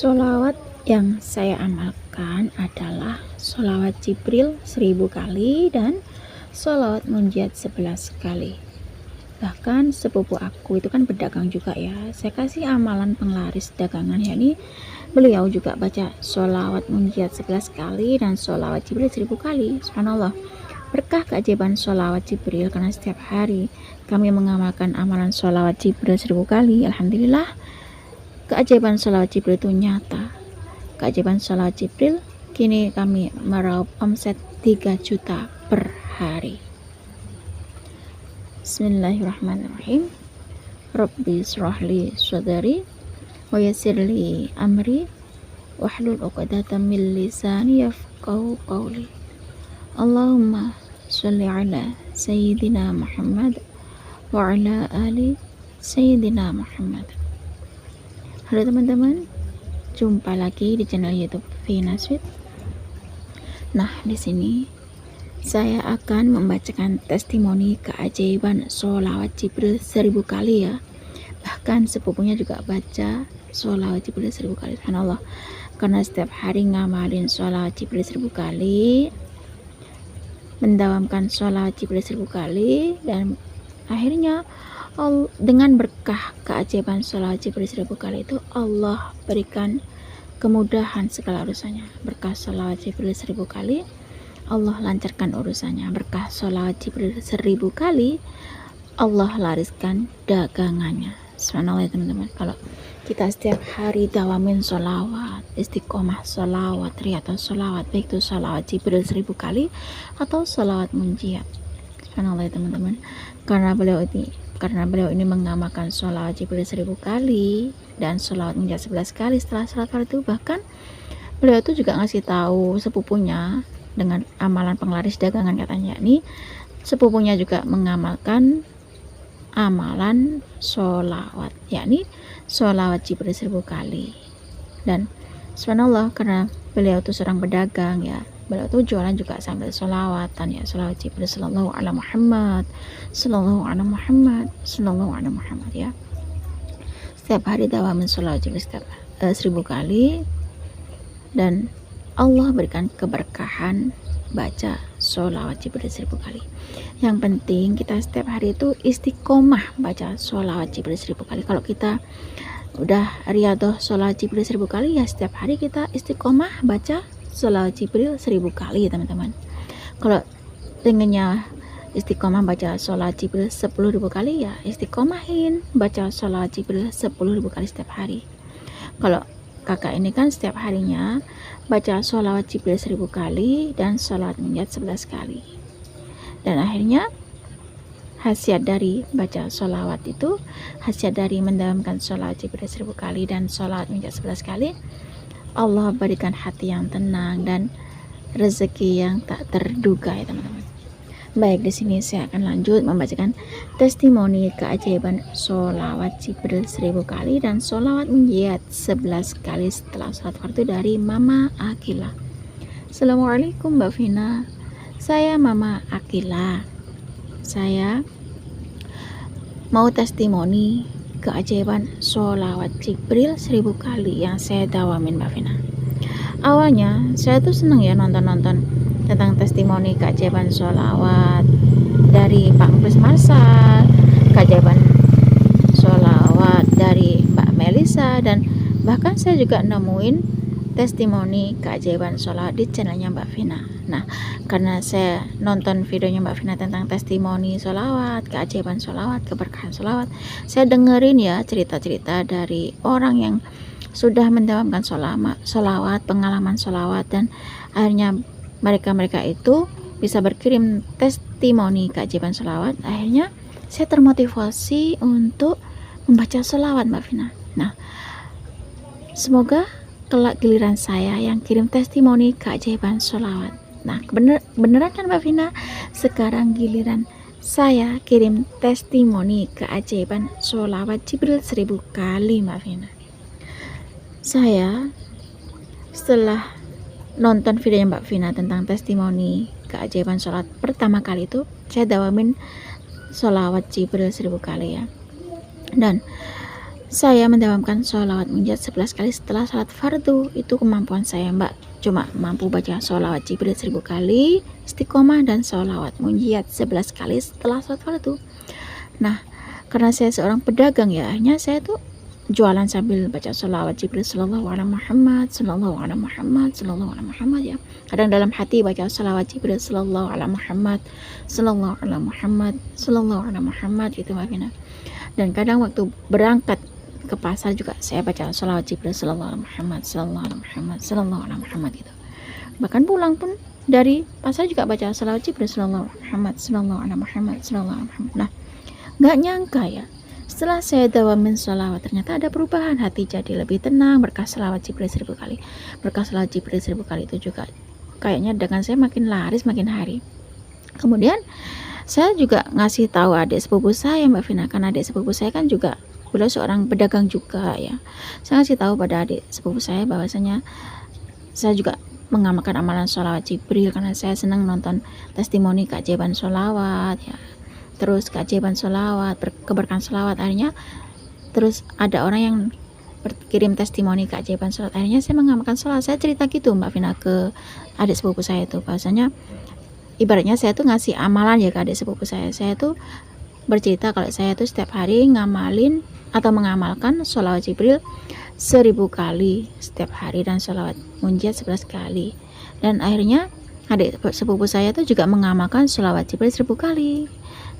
Sholawat yang saya amalkan adalah sholawat Jibril 1000 kali dan sholawat Munjiat 11 kali. Bahkan sepupu aku itu kan pedagang juga ya, saya kasih amalan penglaris dagangan, yakni beliau juga baca sholawat Munjiat 11 kali dan sholawat Jibril 1000 kali. Subhanallah, berkah keajaiban sholawat Jibril, karena setiap hari kami mengamalkan amalan sholawat Jibril 1000 kali. Alhamdulillah, keajaiban sholawat Jibril itu nyata. Keajaiban sholawat Jibril, kini kami meraup omset 3 juta per hari. Bismillahirrahmanirrahim. Rabbi shrahli sadri wa yassirli amri wahlul 'uqdatam min lisani yafqahu qawli. Allahumma sholli ala sayyidina Muhammad wa ala ali sayyidina Muhammad. Halo teman-teman, jumpa lagi di channel YouTube Vina Sweet. Nah, di sini saya akan membacakan testimoni keajaiban sholawat Jibril 1000 kali ya. Bahkan sepupunya juga baca sholawat Jibril 1000 kali. Subhanallah, karena setiap hari ngamalin sholawat Jibril 1000 kali, mendawamkan sholawat Jibril 1000 kali, dan akhirnya dengan berkah keajaiban sholawat Jibril 1000 kali itu, Allah berikan kemudahan segala urusannya. Berkah sholawat Jibril 1000 kali, Allah lancarkan urusannya. Berkah sholawat Jibril 1000 kali, Allah lariskan dagangannya. Subhanallah ya teman-teman, kalau kita setiap hari dawamin sholawat, istiqomah sholawat, riyadhah sholawat, baik itu sholawat Jibril 1000 kali atau sholawat Munjiat. Subhanallah ya teman-teman, karena beliau ini mengamalkan sholawat Jibril 1000 kali dan sholawat Munjiat 11 kali. Setelah sholat fardu, bahkan beliau itu juga ngasih tahu sepupunya dengan amalan penglaris dagangan, katanya nih sepupunya juga mengamalkan amalan sholawat, yakni sholawat Jibril 1000 kali. Dan subhanallah, karena beliau itu seorang pedagang ya, beliau tuh jualan juga sambil sholawatan ya, sholawat Jibril sallallahu ala Muhammad, sallallahu ala Muhammad, sallallahu ala Muhammad ya. Setiap hari dawamin sholawat Jibril 1000 kali, dan Allah berikan keberkahan baca sholawat Jibril 1000 kali. Yang penting kita setiap hari itu istiqomah baca sholawat Jibril 1000 kali. Kalau kita udah riyadhah sholawat Jibril 1000 kali ya, setiap hari kita istiqomah baca sholawat Jibril 1000 kali ya teman-teman. Kalau pengennya istiqomah baca sholawat Jibril 10.000 kali ya, istiqomahin baca sholawat Jibril 10.000 kali setiap hari. Kalau kakak ini kan setiap harinya baca sholawat Jibril 1000 kali dan sholawat Munjiat 11 kali. Dan akhirnya khasiat dari baca sholawat itu, khasiat dari mendawamkan sholawat Jibril 1000 kali dan sholawat Munjiat 11 kali, Allah berikan hati yang tenang dan rezeki yang tak terduga ya teman-teman. Baik, di sini saya akan lanjut membacakan testimoni keajaiban sholawat Jibril 1000 kali dan sholawat Munjiat 11 kali setelah sholat fardu dari Mama Akila. Assalamualaikum Mbak Vina, saya Mama Akila. Saya mau testimoni keajaiban sholawat Jibril 1000 kali yang saya dawamin Mbak Vina. Awalnya saya tuh seneng ya nonton tentang testimoni keajaiban sholawat dari Pak Mukhlis Marsal, keajaiban sholawat dari Mbak Melisa, dan bahkan saya juga nemuin testimoni keajaiban sholawat di channelnya Mbak Vina. Nah, karena saya nonton videonya Mbak Vina tentang testimoni sholawat, keajaiban sholawat, keberkahan sholawat, saya dengerin ya cerita-cerita dari orang yang sudah mendawamkan sholawat, pengalaman sholawat, dan akhirnya mereka itu bisa berkirim testimoni keajaiban sholawat. Akhirnya saya termotivasi untuk membaca sholawat Mbak Vina. Nah, semoga kelak giliran saya yang kirim testimoni keajaiban sholawat. Nah, beneran kan Mbak Vina, sekarang giliran saya kirim testimoni keajaiban sholawat Jibril 1000 kali Mbak Vina. Saya setelah nonton videonya Mbak Vina tentang testimoni keajaiban sholat pertama kali itu, saya dawamin sholawat Jibril 1000 kali ya. Dan Saya mendawamkan sholawat munjat 11 kali setelah salat fardu. Itu kemampuan saya, Mbak. Cuma mampu baca sholawat Jibril 1000 kali, istiqomah, dan sholawat munjat 11 kali setelah salat fardu. Nah, karena saya seorang pedagang ya, akhirnya saya tuh jualan sambil baca sholawat Jibril sallallahu alaihi Muhammad, sallallahu alaihi Muhammad, sallallahu alaihi Muhammad ya. Kadang dalam hati baca sholawat Jibril sallallahu alaihi Muhammad, sallallahu alaihi Muhammad, sallallahu alaihi Muhammad gitu Mbak Vina. Dan kadang waktu berangkat ke pasar juga saya baca sholawat Jibril sallallahu alaihi Muhammad, sallallahu alaihi Muhammad, sallallahu alaihi Muhammad gitu. Bahkan pulang pun dari pasar juga baca sholawat Jibril sallallahu alaihi Muhammad, sallallahu alaihi Muhammad, sallallahu alaihi Muhammad. Nah, gak nyangka ya, setelah saya dawamin sholawat ternyata ada perubahan, hati jadi lebih tenang berkah sholawat Jibril 1000 kali. Berkah sholawat Jibril 1000 kali itu juga kayaknya dengan saya makin laris makin hari. Kemudian saya juga ngasih tahu adik sepupu saya Mbak Vina, karena adik sepupu saya kan juga beliau seorang pedagang juga ya. Saya ngasih tahu pada adik sepupu saya bahwasanya saya juga mengamalkan amalan sholawat Jibril karena saya senang nonton testimoni keajaiban sholawat ya. Terus keajaiban sholawat, keberkahan sholawat, akhirnya terus ada orang yang berkirim testimoni keajaiban sholawat, akhirnya saya mengamalkan sholawat. Saya cerita gitu Mbak Vina ke adik sepupu saya itu, bahwasanya ibaratnya saya tuh ngasih amalan ya ke adik sepupu saya tuh bercerita kalau saya tuh setiap hari ngamalin atau mengamalkan sholawat Jibril 1000 kali setiap hari dan sholawat munjat 11 kali. Dan akhirnya adik sepupu saya tuh juga mengamalkan sholawat Jibril 1000 kali.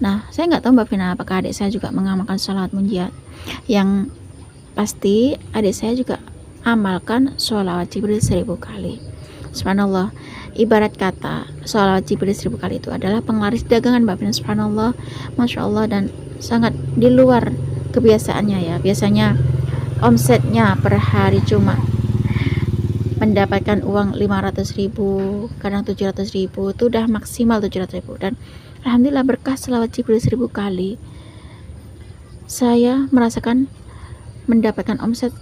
Nah, saya nggak tahu Mbak Vina apakah adik saya juga mengamalkan sholawat munjat. Yang pasti adik saya juga amalkan sholawat Jibril 1000 kali. Subhanallah, ibarat kata sholawat Jibril 1000 kali itu adalah penglaris dagangan Mbak Vina. Subhanallah, Masya Allah, dan sangat di luar kebiasaannya ya. Biasanya omsetnya per hari cuma mendapatkan uang 500.000, kadang 700.000, itu udah maksimal 700.000. Dan alhamdulillah berkah sholawat Jibril 1000 kali saya merasakan mendapatkan omset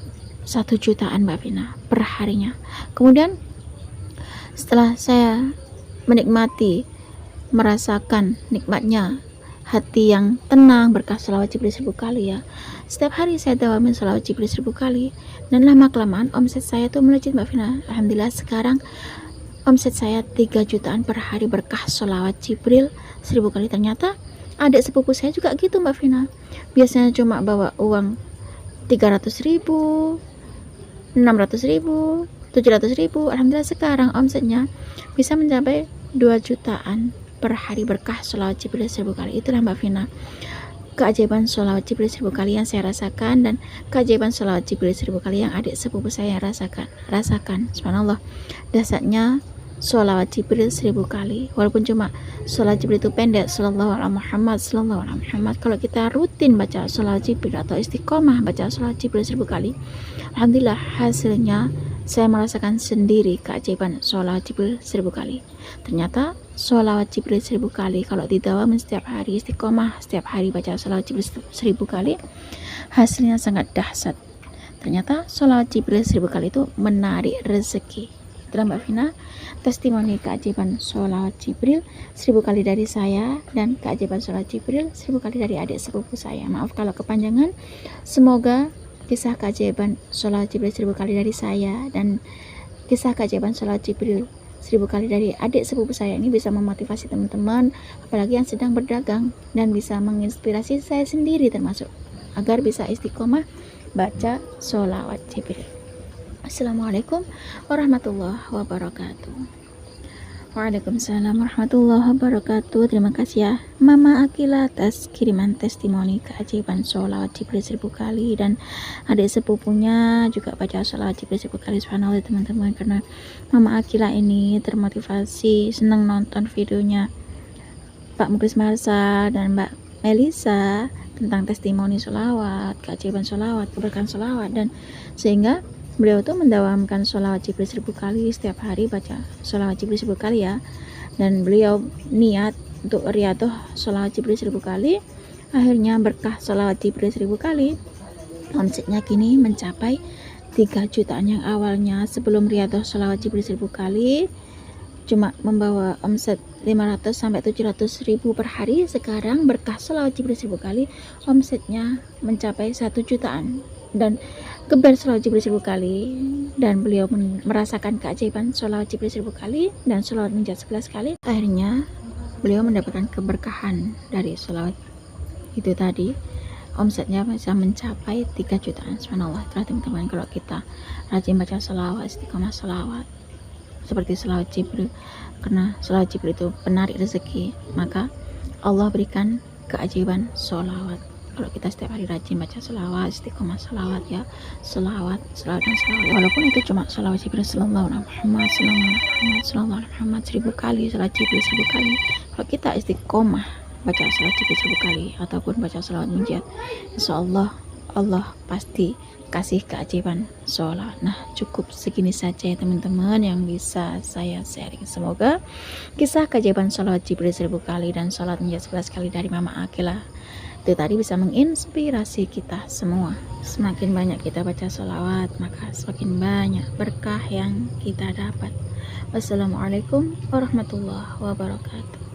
1 jutaan Mbak Vina per harinya. Kemudian setelah saya menikmati, merasakan nikmatnya hati yang tenang berkah sholawat Jibril 1000 kali ya, setiap hari saya dawamin sholawat Jibril 1000 kali, dan lama kelamaan omset saya tuh melejit Mbak Vina. Alhamdulillah sekarang omset saya 3 jutaan per hari berkah sholawat Jibril 1000 kali. Ternyata adik sepupu saya juga gitu Mbak Vina, biasanya cuma bawa uang 300.000, 600.000, 700.000. Alhamdulillah sekarang omsetnya bisa mencapai 2 jutaan per hari berkah sholawat Jibril 1000 kali. Itulah Mbak Vina keajaiban sholawat Jibril 1000 kali yang saya rasakan, dan keajaiban sholawat Jibril 1000 kali yang adik sepupu saya rasakan. Subhanallah, dasarnya sholawat Jibril 1000 kali, walaupun cuma sholawat Jibril itu pendek, sallallahu alaihi Muhammad, sallallahu alaihi Muhammad. Kalau kita rutin baca sholawat Jibril atau istiqomah baca sholawat Jibril 1000 kali, alhamdulillah hasilnya saya merasakan sendiri keajaiban sholawat Jibril 1000 kali. Ternyata sholawat Jibril 1000 kali kalau didawamin setiap hari, istiqomah setiap hari baca sholawat Jibril 1000 kali, hasilnya sangat dahsyat. Ternyata sholawat Jibril 1000 kali itu menarik rezeki. Itulah Mbak Vina testimoni keajaiban sholawat Jibril 1000 kali dari saya, dan keajaiban sholawat Jibril 1000 kali dari adik sepupu saya. Maaf kalau kepanjangan. Semoga kisah keajaiban sholawat Jibril 1000 kali dari saya dan kisah keajaiban sholawat Jibril 1000 kali dari adik sepupu saya ini bisa memotivasi teman-teman, apalagi yang sedang berdagang, dan bisa menginspirasi saya sendiri termasuk, agar bisa istiqomah baca sholawat Jibril. Assalamualaikum warahmatullahi wabarakatuh. Waalaikumsalam warahmatullahi wabarakatuh. Terima kasih ya Mama Akila atas kiriman testimoni keajaiban sholawat Jibril 1000 kali, dan adik sepupunya juga baca sholawat Jibril 1000 kali. Subhanallah teman-teman, karena Mama Akila ini termotivasi, senang nonton videonya Pak Muklis Marsa dan Mbak Melisa tentang testimoni sholawat, keajaiban sholawat, keberkahan sholawat, dan sehingga beliau tuh mendawamkan sholawat Jibril 1000 kali setiap hari, baca sholawat Jibril 1000 kali ya. Dan beliau niat untuk riyadhah sholawat Jibril 1000 kali. Akhirnya berkah sholawat Jibril 1000 kali, omsetnya kini mencapai 3 jutaan. Yang awalnya sebelum riyadhah sholawat Jibril 1000 kali cuma membawa omset 500 sampai 700.000 per hari, sekarang berkah sholawat Jibril 1000 kali omsetnya mencapai 1 jutaan. dan kebar sholawat Jibril 1000 kali, dan beliau merasakan keajaiban sholawat Jibril 1000 kali dan sholawat munajat 11 kali. Akhirnya beliau mendapatkan keberkahan dari sholawat itu tadi. Omsetnya bisa mencapai 3 jutaan. Subhanallah. Teman-teman, kalau kita rajin baca sholawat, istiqomah sholawat seperti sholawat Jibril, karena sholawat Jibril itu penarik rezeki, maka Allah berikan keajaiban sholawat. Kalau kita setiap hari rajin baca sholawat, istiqomah sholawat, ya, sholawat dan sholawat, walaupun itu cuma sholawat Jibril sallallahu alaihi Muhammad, sallallahu alaihi Muhammad 1000 kali, sholawat Jibril 1000 kali, kalau kita istiqomah baca sholawat Jibril 1000 kali ataupun baca sholawat munajat, insyaallah Allah pasti kasih keajaiban sholawat. Nah, cukup segini saja ya teman-teman yang bisa saya sharing. Semoga kisah keajaiban sholawat Jibril 1000 kali dan sholawat munajat 11 kali dari Mama Akila itu tadi bisa menginspirasi kita semua. Semakin banyak kita baca sholawat, maka semakin banyak berkah yang kita dapat. Wassalamualaikum warahmatullahi wabarakatuh.